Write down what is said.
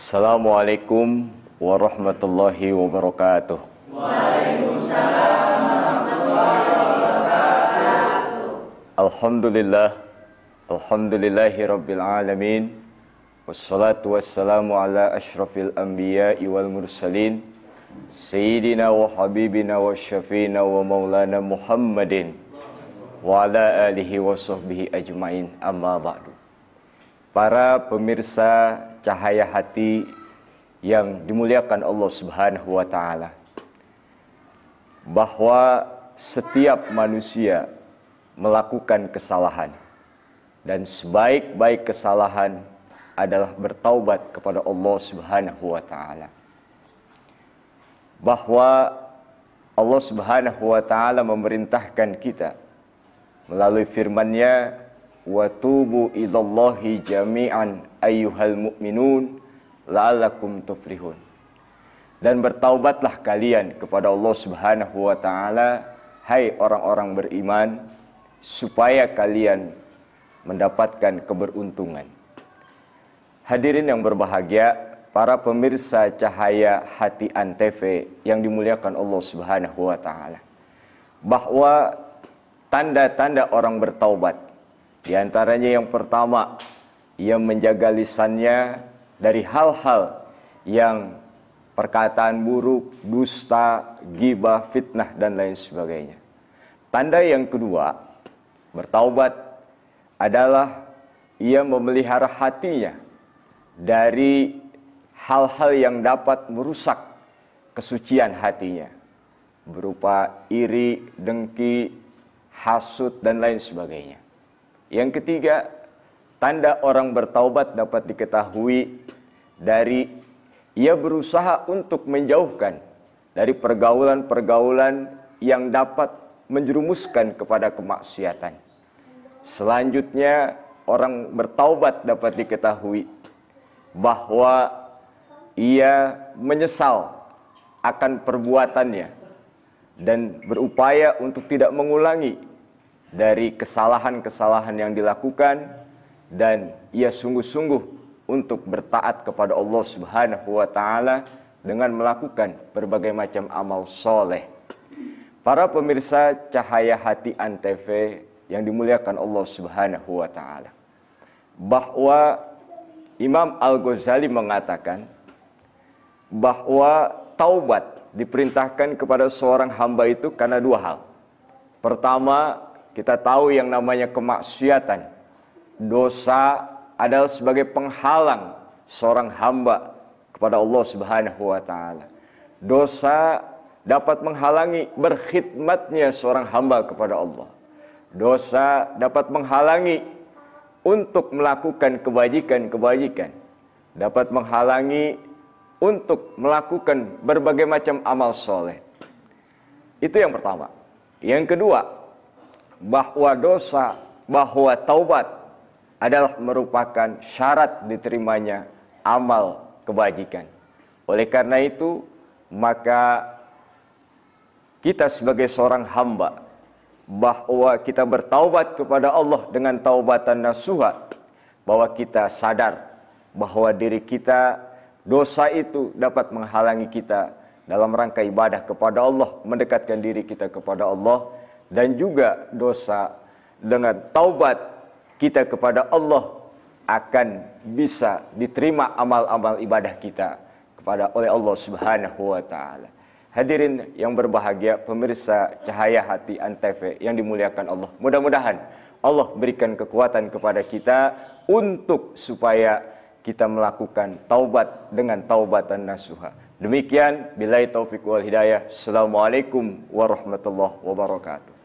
Assalamualaikum warahmatullahi wabarakatuh. Waalaikumsalam warahmatullahi wabarakatuh. Alhamdulillahi rabbil alamin. Wassalatu wassalamu ala asyrafil anbiya'i wal mursalin, Sayyidina wa habibina wa syafiina wa maulana Muhammadin wa ala alihi wa sahbihi ajma'in, amma ba'du. Para pemirsa Cahaya Hati yang dimuliakan Allah Subhanahu wa Ta'ala, bahwa setiap manusia melakukan kesalahan, dan sebaik-baik kesalahan adalah bertaubat kepada Allah Subhanahu wa Ta'ala. Bahwa Allah Subhanahu wa Ta'ala memerintahkan kita melalui firman-Nya, wa tubu ilallahi jami'an ayyuhal mu'minun la'allakum tuflihun. Dan bertaubatlah kalian kepada Allah Subhanahu wa Ta'ala, hai orang-orang beriman, supaya kalian mendapatkan keberuntungan. Hadirin yang berbahagia, para pemirsa Cahaya Hati Antv yang dimuliakan Allah Subhanahu wa Ta'ala, bahwa tanda-tanda orang bertaubat, di antaranya yang pertama, ia menjaga lisannya dari hal-hal yang perkataan buruk, dusta, ghibah, fitnah, dan lain sebagainya. Tanda yang kedua, bertaubat adalah ia memelihara hatinya dari hal-hal yang dapat merusak kesucian hatinya, berupa iri, dengki, hasud, dan lain sebagainya. Yang ketiga, tanda orang bertaubat dapat diketahui dari ia berusaha untuk menjauhkan dari pergaulan-pergaulan yang dapat menjerumuskan kepada kemaksiatan. Selanjutnya, orang bertaubat dapat diketahui bahwa ia menyesal akan perbuatannya dan berupaya untuk tidak mengulangi dari kesalahan-kesalahan yang dilakukan, dan ia sungguh-sungguh untuk bertaat kepada Allah Subhanahu wa Ta'ala dengan melakukan berbagai macam amal soleh. Para pemirsa Cahaya Hati Antv yang dimuliakan Allah Subhanahu wa Ta'ala, bahwa Imam Al-Ghazali mengatakan bahwa taubat diperintahkan kepada seorang hamba itu karena dua hal. Pertama, kita tahu yang namanya kemaksiatan, dosa adalah sebagai penghalang seorang hamba kepada Allah Subhanahu wa Ta'ala. Dosa dapat menghalangi berkhidmatnya seorang hamba kepada Allah. Dosa dapat menghalangi untuk melakukan kebajikan-kebajikan, dapat menghalangi untuk melakukan berbagai macam amal soleh. Itu yang pertama. Yang kedua, bahwa taubat adalah merupakan syarat diterimanya amal kebajikan. Oleh karena itu, maka kita sebagai seorang hamba, bahwa kita bertaubat kepada Allah dengan taubatan nasuha, bahwa kita sadar bahwa diri kita, dosa itu dapat menghalangi kita dalam rangka ibadah kepada Allah, mendekatkan diri kita kepada Allah. Dan juga dosa dengan taubat kita kepada Allah akan bisa diterima amal-amal ibadah kita oleh Allah Subhanahu wa Ta'ala. Hadirin yang berbahagia, pemirsa Cahaya Hati Antv yang dimuliakan Allah, mudah-mudahan Allah berikan kekuatan kepada kita untuk supaya kita melakukan taubat dengan taubatan nasuha. Demikian, billahi taufiq wal hidayah. Assalamualaikum warahmatullahi wabarakatuh.